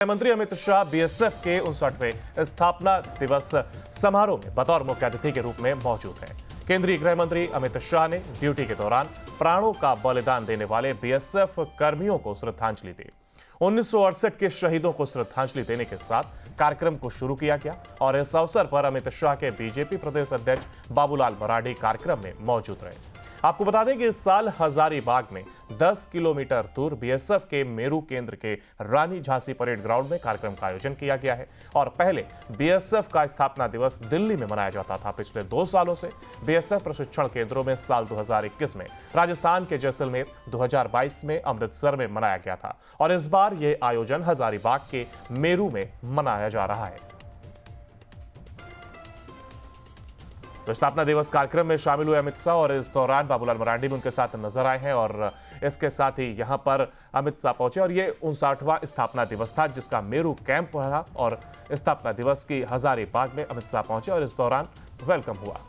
मंत्री अमित शाह बीएसएफ के 59वें स्थापना दिवस समारोह में बतौर मुख्य अतिथि के रूप में मौजूद हैं। केंद्रीय गृह मंत्री अमित शाह ने ड्यूटी के दौरान प्राणों का बलिदान देने वाले बीएसएफ कर्मियों को श्रद्धांजलि दी। 1968 के शहीदों को श्रद्धांजलि देने के साथ कार्यक्रम को शुरू किया गया और इस अवसर पर अमित शाह के बीजेपी प्रदेश अध्यक्ष बाबूलाल मरांडी कार्यक्रम में मौजूद रहे। आपको बता दें कि इस साल हजारीबाग में 10 किलोमीटर दूर बीएसएफ के मेरू केंद्र के रानी झांसी परेड ग्राउंड में कार्यक्रम का आयोजन किया गया है और पहले बीएसएफ का स्थापना दिवस दिल्ली में मनाया जाता था। पिछले 2 सालों से बीएसएफ प्रशिक्षण केंद्रों में साल 2021 में राजस्थान के जैसलमेर, 2022 में अमृतसर में मनाया गया था और इस बार यह आयोजन हजारीबाग के मेरू में मनाया जा रहा है। तो स्थापना दिवस कार्यक्रम में शामिल हुए अमित शाह और इस दौरान बाबूलाल मरांडी भी उनके साथ नजर आए हैं और इसके साथ ही यहां पर अमित शाह पहुंचे और ये 59वां स्थापना दिवस था जिसका मेरू कैंप रहा और स्थापना दिवस की हजारीबाग में अमित शाह पहुंचे और इस दौरान वेलकम हुआ।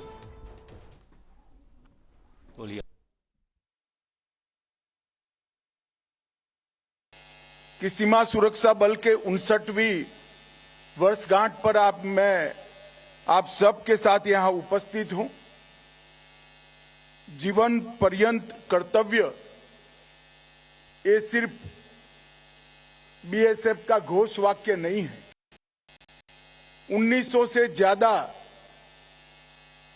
कि सीमा सुरक्षा बल के 59वीं वर्षगांठ पर आप सबके साथ यहां उपस्थित हूं। जीवन पर्यंत कर्तव्य ये सिर्फ बीएसएफ का घोष वाक्य नहीं है। 1900 से ज्यादा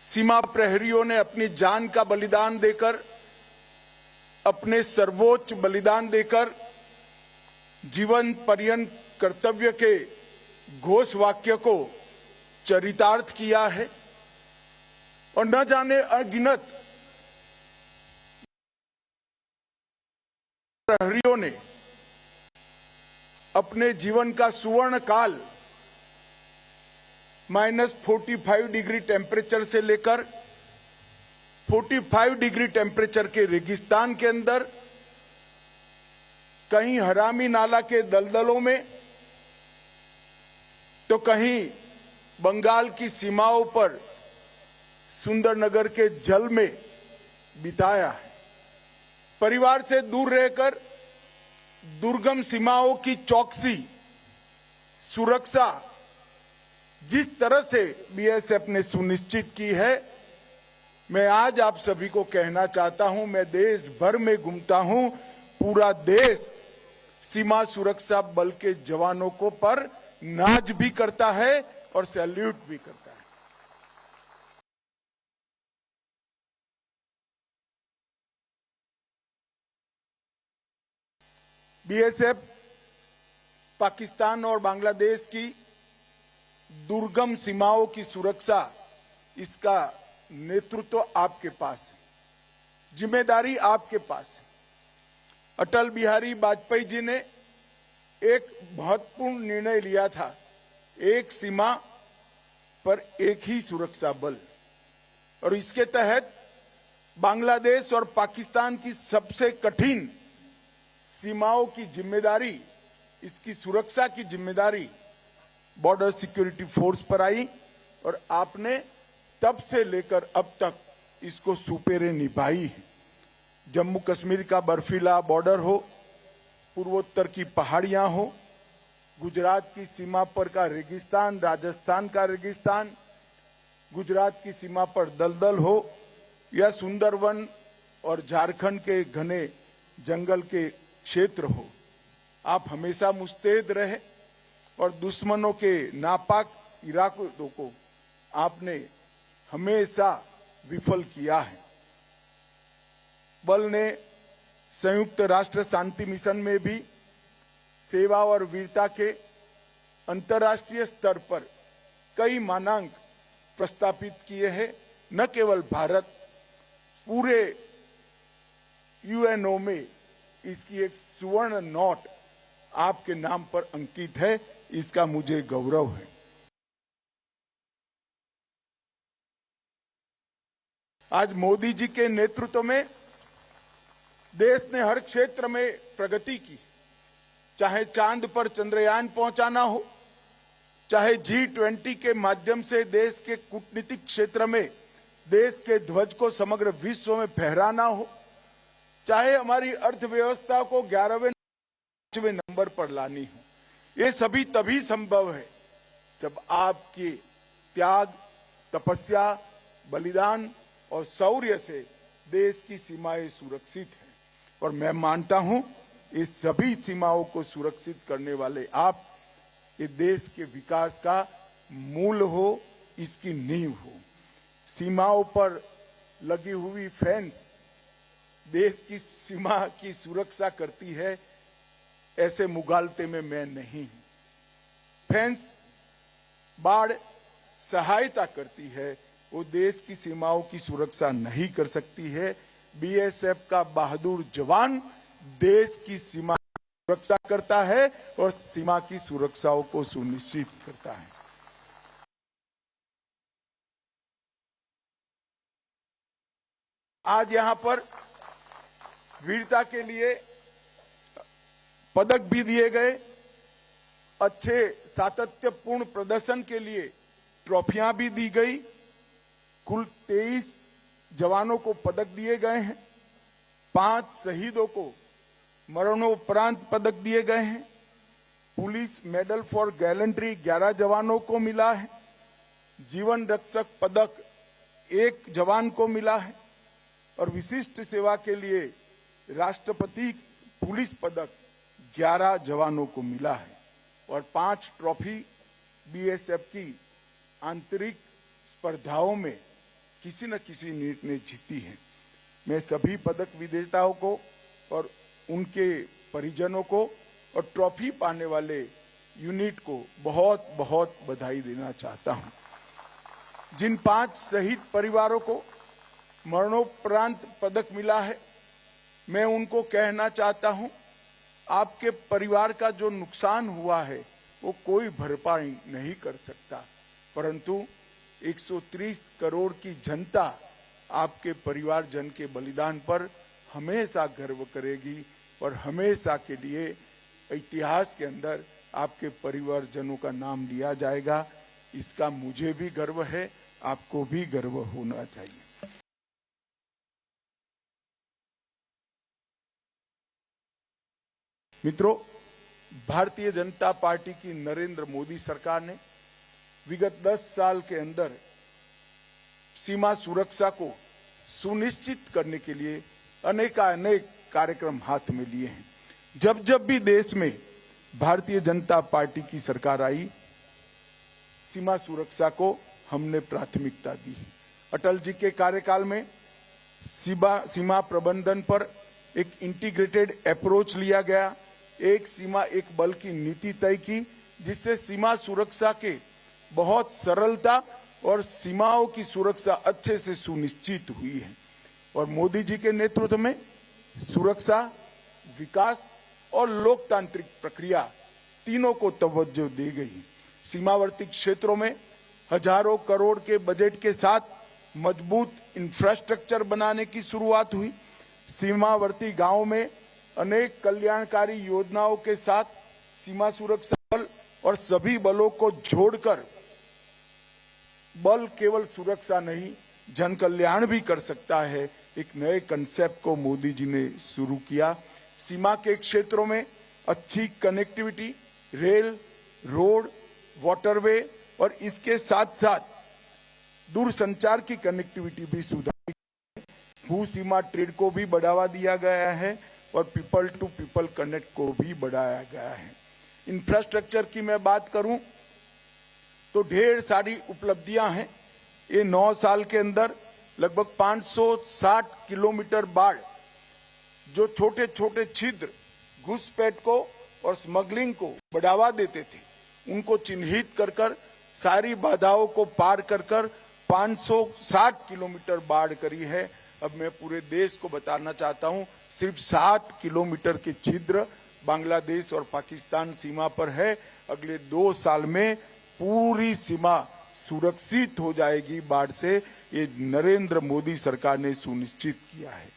सीमा प्रहरियों ने अपनी जान का बलिदान देकर, अपने सर्वोच्च बलिदान देकर जीवन पर्यंत कर्तव्य के घोष वाक्य को चरितार्थ किया है और न जाने अगिनत प्रहरियों ने अपने जीवन का सुवर्ण काल -45 डिग्री टेम्परेचर से लेकर 45 डिग्री टेम्परेचर के रेगिस्तान के अंदर, कहीं हरामी नाला के दलदलों में तो कहीं बंगाल की सीमाओं पर सुंदरनगर के जल में बिताया है। परिवार से दूर रहकर दुर्गम सीमाओं की चौकसी, सुरक्षा जिस तरह से बीएसएफ ने सुनिश्चित की है, मैं आज आप सभी को कहना चाहता हूं, मैं देश भर में घूमता हूं, पूरा देश सीमा सुरक्षा बल के जवानों को पर नाज भी करता है और सैल्यूट भी करता है। बीएसएफ पाकिस्तान और बांग्लादेश की दुर्गम सीमाओं की सुरक्षा, इसका नेतृत्व आपके पास है, जिम्मेदारी आपके पास है। अटल बिहारी वाजपेयी जी ने एक महत्वपूर्ण निर्णय लिया था, एक सीमा पर एक ही सुरक्षा बल, और इसके तहत बांग्लादेश और पाकिस्तान की सबसे कठिन सीमाओं की जिम्मेदारी, इसकी सुरक्षा की जिम्मेदारी बॉर्डर सिक्योरिटी फोर्स पर आई और आपने तब से लेकर अब तक इसको सुपेरे निभाई है। जम्मू कश्मीर का बर्फीला बॉर्डर हो, पूर्वोत्तर की पहाड़ियां हो, गुजरात की सीमा पर का रेगिस्तान, राजस्थान का रेगिस्तान, गुजरात की सीमा पर दलदल हो या सुंदरवन और झारखंड के घने जंगल के क्षेत्र हो, आप हमेशा मुस्तैद रहे और दुश्मनों के नापाक इरादों को आपने हमेशा विफल किया है। बल ने संयुक्त राष्ट्र शांति मिशन में भी सेवा और वीरता के अंतर्राष्ट्रीय स्तर पर कई मानांक प्रस्तापित किए हैं। न केवल भारत, पूरे यूएनओ में इसकी एक सुवर्ण नोट आपके नाम पर अंकित है, इसका मुझे गौरव है। आज मोदी जी के नेतृत्व में देश ने हर क्षेत्र में प्रगति की, चाहे चांद पर चंद्रयान पहुंचाना हो, चाहे G20 के माध्यम से देश के कूटनीतिक क्षेत्र में देश के ध्वज को समग्र विश्व में फहराना हो, चाहे हमारी अर्थव्यवस्था को 11वें नंबर पर लानी हो। ये सभी तभी संभव है जब आपके त्याग, तपस्या, बलिदान और शौर्य से देश की सीमाएं सुरक्षित हैं। और मैं मानता हूं इस सभी सीमाओं को सुरक्षित करने वाले आप ये देश के विकास का मूल हो, इसकी नींव हो। सीमाओं पर लगी हुई फेंस देश की सीमा की सुरक्षा करती है, ऐसे मुगालते में मैं नहीं हूं। फेंस बाढ़ सहायता करती है, वो देश की सीमाओं की सुरक्षा नहीं कर सकती है। बीएसएफ का बहादुर जवान देश की सीमा की सुरक्षा करता है और सीमा की सुरक्षाओं को सुनिश्चित करता है। आज यहां पर वीरता के लिए पदक भी दिए गए, अच्छे सातत्यपूर्ण प्रदर्शन के लिए ट्रॉफियां भी दी गई। कुल 23 जवानों को पदक दिए गए हैं, 5 शहीदों को मरणोपरांत पदक दिए गए हैं। पुलिस मेडल फॉर गैलेंट्री 11 जवानों को मिला है। जीवन रक्षक पदक 1 जवान को मिला है और विशिष्ट सेवा के लिए राष्ट्रपति पुलिस पदक 11 जवानों को मिला है और 5 ट्रॉफी बीएसएफ की आंतरिक स्पर्धाओं में किसी न किसी यूनिट ने जीती है। मैं सभी पदक विजेताओं को और उनके परिजनों को और ट्रॉफी पाने वाले यूनिट को बहुत बहुत बधाई देना चाहता हूं। जिन 5 शहीद परिवारों को मरणोपरांत पदक मिला है, मैं उनको कहना चाहता हूं, आपके परिवार का जो नुकसान हुआ है वो कोई भरपाई नहीं कर सकता, परंतु 130 करोड़ की जनता आपके परिवारजन के बलिदान पर हमेशा गर्व करेगी और हमेशा के लिए इतिहास के अंदर आपके परिवारजनों का नाम लिया जाएगा। इसका मुझे भी गर्व है, आपको भी गर्व होना चाहिए। मित्रों, भारतीय जनता पार्टी की नरेंद्र मोदी सरकार ने विगत 10 साल के अंदर सीमा सुरक्षा को सुनिश्चित करने के लिए अनेक कार्यक्रम हाथ में लिए हैं। जब जब भी देश में भारतीय जनता पार्टी की सरकार आई, सीमा सुरक्षा को हमने प्राथमिकता दी है। अटल जी के कार्यकाल में सीमा प्रबंधन पर एक इंटीग्रेटेड अप्रोच लिया गया, एक सीमा एक बल की नीति तय की, जिससे सीमा सुरक्षा के बहुत सरलता और सीमाओं की सुरक्षा अच्छे से सुनिश्चित हुई है। और मोदी जी के नेतृत्व में सुरक्षा, विकास और लोकतांत्रिक प्रक्रिया तीनों को तवज्जो दी गई। सीमावर्ती क्षेत्रों में हजारों करोड़ के बजट के साथ मजबूत इंफ्रास्ट्रक्चर बनाने की शुरुआत हुई। सीमावर्ती गांवों में अनेक कल्याणकारी योजनाओं के साथ सीमा सुरक्षा बल और सभी बलों को जोड़कर बल केवल सुरक्षा नहीं, जन कल्याण भी कर सकता है, एक नए कंसेप्ट को मोदी जी ने शुरू किया। सीमा के क्षेत्रों में अच्छी कनेक्टिविटी, रेल, रोड, वाटरवे और इसके साथ साथ दूरसंचार की कनेक्टिविटी भी सुधारी। भू सीमा ट्रेड को भी बढ़ावा दिया गया है और पीपल टू पीपल कनेक्ट को भी बढ़ाया गया है। इंफ्रास्ट्रक्चर की मैं बात करूं तो ढेर सारी उपलब्धियां हैं। ये 9 साल के अंदर लगभग 560 किलोमीटर बाढ़, जो छोटे छोटे छिद्र घुसपैठ को और स्मगलिंग को बढ़ावा देते थे, उनको चिन्हित कर सारी बाधाओं को पार कर 560 किलोमीटर बाढ़ करी है। अब मैं पूरे देश को बताना चाहता हूं, सिर्फ 60 किलोमीटर के छिद्र बांग्लादेश और पाकिस्तान सीमा पर है। अगले 2 साल में पूरी सीमा सुरक्षित हो जाएगी बाढ़ से। ये नरेंद्र मोदी सरकार ने सुनिश्चित किया है।